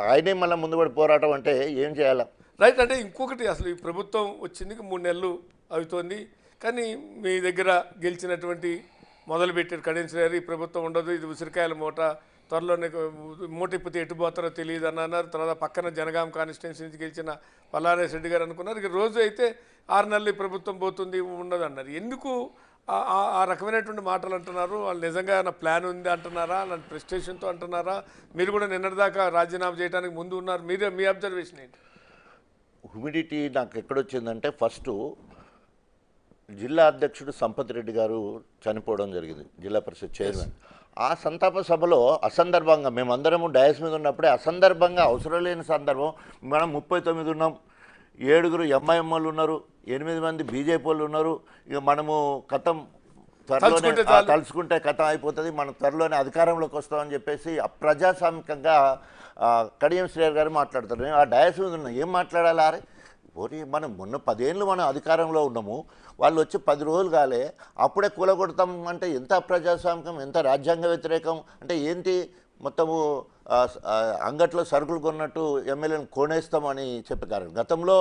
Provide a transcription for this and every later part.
ఆయనే మళ్ళీ ముందుపడి పోరాటం అంటే ఏం చేయాలా? రైట్. అంటే ఇంకొకటి, అసలు ఈ ప్రభుత్వం వచ్చింది 3 నెలలు అవుతోంది, కానీ మీ దగ్గర గెలిచినటువంటి మొదలుపెట్టారు కడియం ఈ ప్రభుత్వం ఉండదు, ఇది ఉసిరికాయల మూట, త్వరలోనే మూట ఇప్పితే ఎట్టుపోతారో తెలియదు అని అన్నారు. తర్వాత పక్కన జనగాం కాన్స్టిట్యున్సీ నుంచి గెలిచిన పల్లారేశ్ రెడ్డి గారు అనుకున్నారు, ఇక రోజు అయితే 6 నెలలు ఈ ప్రభుత్వం పోతుంది ఉండదు అన్నారు. ఎందుకు ఆ రకమైనటువంటి మాటలు అంటున్నారు? వాళ్ళు నిజంగా నా ప్లాన్ ఉంది అంటున్నారా, అలాంటి ప్రెస్టేషన్తో అంటున్నారా? మీరు కూడా నిన్నటిదాకా రాజీనామా చేయడానికి ముందు ఉన్నారు, మీ అబ్జర్వేషన్ ఏంటి? హ్యూమిడిటీ నాకు ఎక్కడొచ్చిందంటే, ఫస్ట్ జిల్లా అధ్యక్షుడు సంపత్ రెడ్డి గారు చనిపోవడం జరిగింది, జిల్లా పరిషత్ చైర్మన్. ఆ సంతాప సభలో అసందర్భంగా మేమందరము డయాస్ మీద ఉన్నప్పుడే అసందర్భంగా, అవసరం లేని సందర్భం, మనం 39 ఉన్నాం, 7 ఎంఐఎంలు ఉన్నారు, 8 మంది బీజేపీ వాళ్ళు ఉన్నారు, ఇక మనము కథం త్వరలోనే తలుచుకుంటే కథం అయిపోతుంది, మనం త్వరలోనే అధికారంలోకి వస్తామని చెప్పేసి అప్రజాస్వామికంగా కడియం శ్రీహరి గారు మాట్లాడతారు. నేను ఆ డయాస్ మీద ఉన్నా, ఏం మాట్లాడాలి? అరే పోనీ మనం మొన్న 10 ఏళ్ళు మనం అధికారంలో ఉన్నాము, వాళ్ళు వచ్చి 10 రోజులు కాలే అప్పుడే కూలగొడతాం అంటే ఎంత అప్రజాస్వామికం, ఎంత రాజ్యాంగ వ్యతిరేకం అంటే ఏంటి? మొత్తము అంగట్లో సరుకులు కొన్నట్టు ఎమ్మెల్యేలను కొనేస్తామని చెప్పారు. గతంలో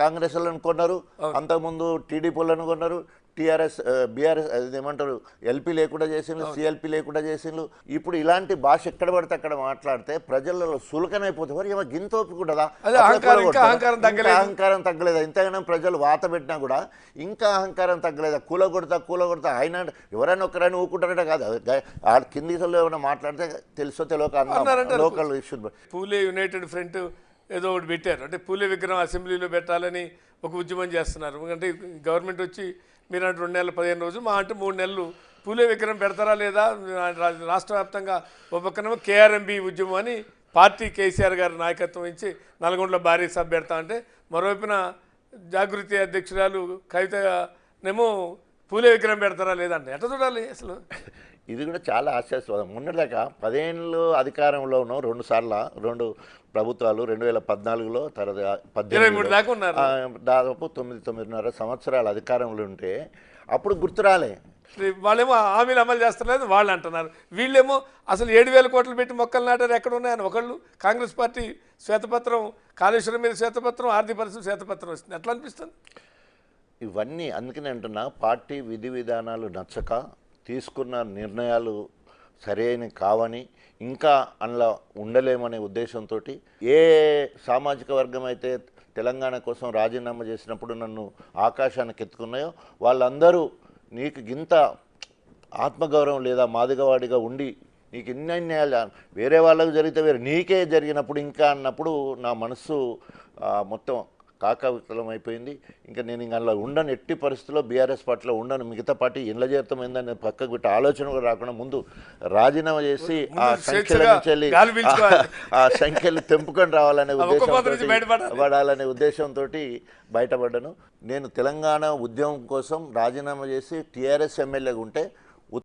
కాంగ్రెస్ వాళ్ళని కొన్నారు, అంతకుముందు టీడీపీ వాళ్ళని కొన్నారు, టీఆర్ఎస్ బీఆర్ఎస్ ఏమంటారు ఎల్పీ లేకుండా చేసిండ్రు, సిఎల్పీ లేకుండా చేసిండ్రు. ఇప్పుడు ఇలాంటి భాష ఎక్కడ పడితే అక్కడ మాట్లాడితే ప్రజలలో సులకనైపోతుంది. మరి ఏమో గింతోపి కూడా అహంకారం తగ్గలేదా? ఇంతగానో ప్రజలు వాత పెట్టినా కూడా ఇంకా అహంకారం తగ్గలేదా? కూలగొడతా ఆయన ఎవరైనా ఒక్కరైనా ఊకుంటారంటే కాదు, కింది ఏమైనా మాట్లాడితే తెలుసో తెలియక లోకల్ ఇష్యూ. పూలే యునైటెడ్ ఫ్రంట్ ఏదో ఒకటి పెట్టారు, అంటే పూలే విగ్రహం అసెంబ్లీలో పెట్టాలని ఒక ఉద్యమం చేస్తున్నారు. అంటే గవర్నమెంట్ వచ్చి మీరు అంటే 2 నెలలు 15 రోజులు, మా అంటే 3 నెలలు పూలే విగ్రహం పెడతారా లేదా? రాష్ట్ర వ్యాప్తంగా ఒక పక్కన కేఆర్ఎంబి ఉద్యమం అని పార్టీ కేసీఆర్ గారి నాయకత్వం ఇచ్చి నల్గొండలో భారీ సభ పెడతా అంటే, మరోవైపున జాగృతి అధ్యక్షురాలు కవితనేమో పూలే విగ్రహం పెడతారా లేదంటే ఎట్లా చూడాలి అసలు? ఇది కూడా చాలా ఆశ్చర్యస్పదం. మొన్నటిదాకా 10 ఏళ్ళు అధికారంలో ఉన్నాం, 2 సార్లు 2 ప్రభుత్వాలు, 2014లో తర్వాత 18 దాదాపు 9.5 సంవత్సరాలు అధికారంలో ఉంటే అప్పుడు గుర్తురాలే. వాళ్ళేమో హామీలు అమలు చేస్తలేదు వాళ్ళు అంటున్నారు, వీళ్ళేమో అసలు 7,000 కోట్లు పెట్టి మొక్కలు నాటారు ఎక్కడ ఉన్నాయని ఒకళ్ళు. కాంగ్రెస్ పార్టీ శ్వేతపత్రం, కాళేశ్వరం మీద శ్వేతపత్రం, ఆర్థిక పరిస్థితి శ్వేతపత్రం వస్తుంది, ఎట్లా అనిపిస్తుంది? ఇవన్నీ అందుకనే అంటున్నా, పార్టీ విధి విధానాలు నచ్చక తీసుకున్న నిర్ణయాలు సరైన కావని, ఇంకా అందులో ఉండలేమనే ఉద్దేశంతో ఏ సామాజిక వర్గం అయితే తెలంగాణ కోసం రాజీనామా చేసినప్పుడు నన్ను ఆకాశానికి ఎత్తుకున్నాయో వాళ్ళందరూ నీకు గింత ఆత్మగౌరవం లేదా, మాదిగవాడిగా ఉండి నీకు ఇన్ని అన్యాయాలు వేరే వాళ్ళకు జరిగితే వేరే నీకే జరిగినప్పుడు ఇంకా అన్నప్పుడు నా మనస్సు మొత్తం కాకావికలం అయిపోయింది. ఇంకా నేను ఇంకా అందులో ఉండను, ఎట్టి పరిస్థితుల్లో బీఆర్ఎస్ పార్టీలో ఉండను, మిగతా పార్టీ ఇండ్ల చేరుతామైందని పక్కకు పెట్టి ఆలోచన కూడా రాకుండా ముందు రాజీనామా చేసి ఆ సంఖ్యల నుంచి ఆ సంఖ్యలు తెంపుకొని రావాలనే ఉద్దేశంతో పడాలనే ఉద్దేశంతో బయటపడ్డాను. నేను తెలంగాణ ఉద్యమం కోసం రాజీనామా చేసి టీఆర్ఎస్ ఎమ్మెల్యేగా ఉంటే